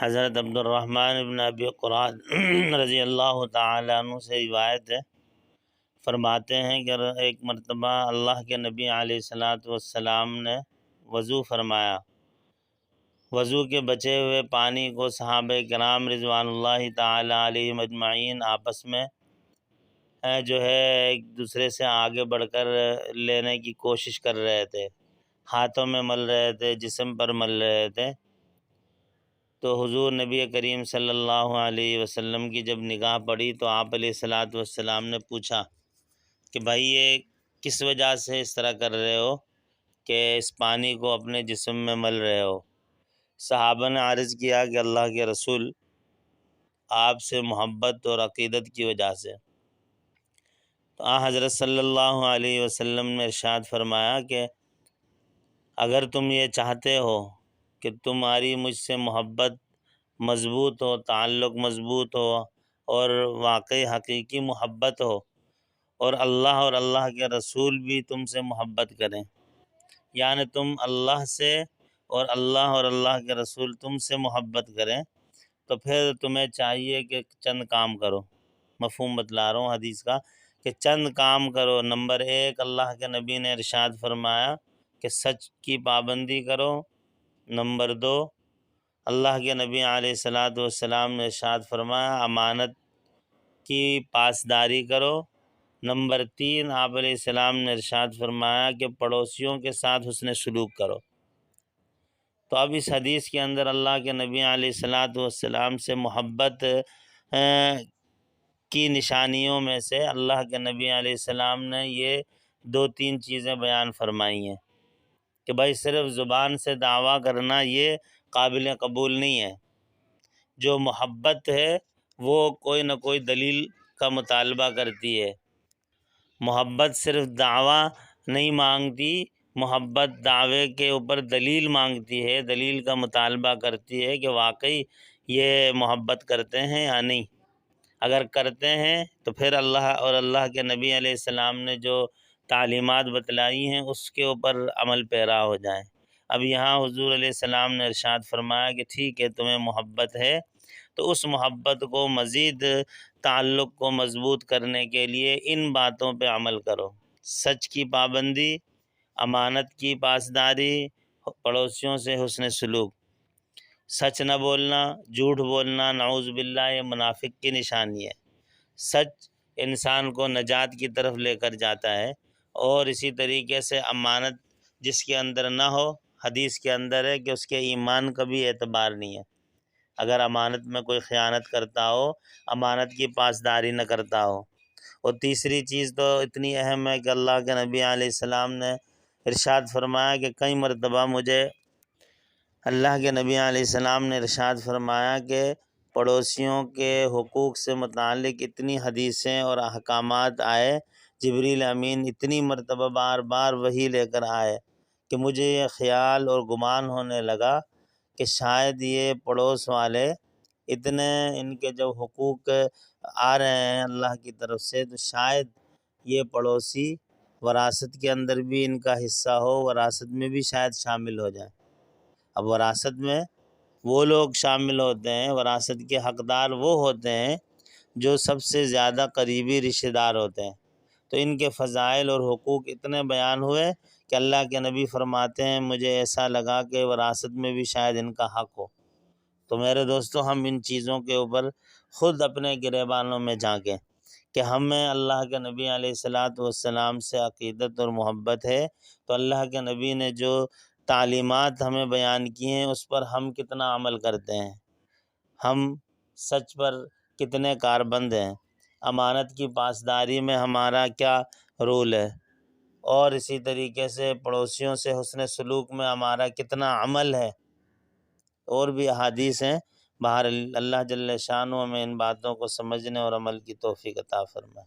حضرت عبد الرحمن بن ابی قراد رضی اللہ تعالیٰ عنہ سے روایت ہے، فرماتے ہیں کہ ایک مرتبہ اللہ کے نبی علیہ الصلاۃ والسلام نے وضو فرمایا۔ وضو کے بچے ہوئے پانی کو صحابہ کرام رضوان اللہ تعالیٰ علیہم اجمعین آپس میں ایک دوسرے سے آگے بڑھ کر لینے کی کوشش کر رہے تھے، ہاتھوں میں مل رہے تھے، جسم پر مل رہے تھے۔ تو حضور نبی کریم صلی اللہ علیہ وسلم کی جب نگاہ پڑی تو آپ علیہ الصلاۃ والسلام نے پوچھا کہ بھائی یہ کس وجہ سے اس طرح کر رہے ہو کہ اس پانی کو اپنے جسم میں مل رہے ہو؟ صحابہ نے عرض کیا کہ اللہ کے رسول، آپ سے محبت اور عقیدت کی وجہ سے۔ تو حضرت صلی اللہ علیہ وسلم نے ارشاد فرمایا کہ اگر تم یہ چاہتے ہو کہ تمہاری مجھ سے محبت مضبوط ہو، تعلق مضبوط ہو اور واقعی حقیقی محبت ہو، اور اللہ کے رسول بھی تم سے محبت کریں، یعنی تم اللہ سے اور اللہ کے رسول تم سے محبت کریں، تو پھر تمہیں چاہیے کہ چند کام کرو۔ مفہوم بتلا رہا ہوں حدیث کا کہ چند کام کرو۔ نمبر 1، اللہ کے نبی نے ارشاد فرمایا کہ سچ کی پابندی کرو۔ نمبر 2، اللہ کے نبی علیہ الصلاۃ والسلام نے ارشاد فرمایا امانت کی پاسداری کرو۔ نمبر 3، آپ علیہ السلام نے ارشاد فرمایا کہ پڑوسیوں کے ساتھ حسن سلوک کرو۔ تو اب اس حدیث کے اندر اللہ کے نبی علیہ الصلاۃ والسلام سے محبت کی نشانیوں میں سے اللہ کے نبی علیہ السلام نے یہ 2-3 چیزیں بیان فرمائی ہیں کہ بھائی صرف زبان سے دعویٰ کرنا یہ قابل قبول نہیں ہے۔ جو محبت ہے وہ کوئی نہ کوئی دلیل کا مطالبہ کرتی ہے۔ محبت صرف دعویٰ نہیں مانگتی، محبت دعوے کے اوپر دلیل مانگتی ہے، دلیل کا مطالبہ کرتی ہے کہ واقعی یہ محبت کرتے ہیں یا نہیں۔ اگر کرتے ہیں تو پھر اللہ اور اللہ کے نبی علیہ السلام نے جو تعلیمات بتلائی ہیں اس کے اوپر عمل پیرا ہو جائیں۔ اب یہاں حضور علیہ السلام نے ارشاد فرمایا کہ ٹھیک ہے تمہیں محبت ہے تو اس محبت کو مزید تعلق کو مضبوط کرنے کے لیے ان باتوں پہ عمل کرو: سچ کی پابندی، امانت کی پاسداری، پڑوسیوں سے حسن سلوک۔ سچ نہ بولنا، جھوٹ بولنا نعوذ باللہ یہ منافق کی نشانی ہے۔ سچ انسان کو نجات کی طرف لے کر جاتا ہے، اور اسی طریقے سے امانت جس کے اندر نہ ہو، حدیث کے اندر ہے کہ اس کے ایمان کا بھی اعتبار نہیں ہے۔ اگر امانت میں کوئی خیانت کرتا ہو، امانت کی پاسداری نہ کرتا ہو۔ اور تیسری چیز تو اتنی اہم ہے کہ اللہ کے نبی علیہ السلام نے ارشاد فرمایا کہ کئی مرتبہ مجھے اللہ کے نبی علیہ السلام نے ارشاد فرمایا کہ پڑوسیوں کے حقوق سے متعلق اتنی حدیثیں اور احکامات آئے، جبریل امین اتنی مرتبہ بار بار وحی لے کر آئے کہ مجھے یہ خیال اور گمان ہونے لگا کہ شاید یہ پڑوس والے اتنے ان کے جو حقوق آ رہے ہیں اللہ کی طرف سے، تو شاید یہ پڑوسی وراثت کے اندر بھی ان کا حصہ ہو، وراثت میں بھی شاید شامل ہو جائے۔ اب وراثت میں وہ لوگ شامل ہوتے ہیں، وراثت کے حقدار وہ ہوتے ہیں جو سب سے زیادہ قریبی رشتہ دار ہوتے ہیں۔ تو ان کے فضائل اور حقوق اتنے بیان ہوئے کہ اللہ کے نبی فرماتے ہیں مجھے ایسا لگا کہ وراثت میں بھی شاید ان کا حق ہو۔ تو میرے دوستو، ہم ان چیزوں کے اوپر خود اپنے گریبانوں میں جھانکیں کہ ہمیں اللہ کے نبی علیہ الصلاۃ والسلام سے عقیدت اور محبت ہے، تو اللہ کے نبی نے جو تعلیمات ہمیں بیان کی ہیں اس پر ہم کتنا عمل کرتے ہیں، ہم سچ پر کتنے کاربند ہیں، امانت کی پاسداری میں ہمارا کیا رول ہے، اور اسی طریقے سے پڑوسیوں سے حسن سلوک میں ہمارا کتنا عمل ہے۔ اور بھی احادیث ہیں۔ بہر اللہ جل شانہ ہمیں ان باتوں کو سمجھنے اور عمل کی توفیق عطا فرمائے۔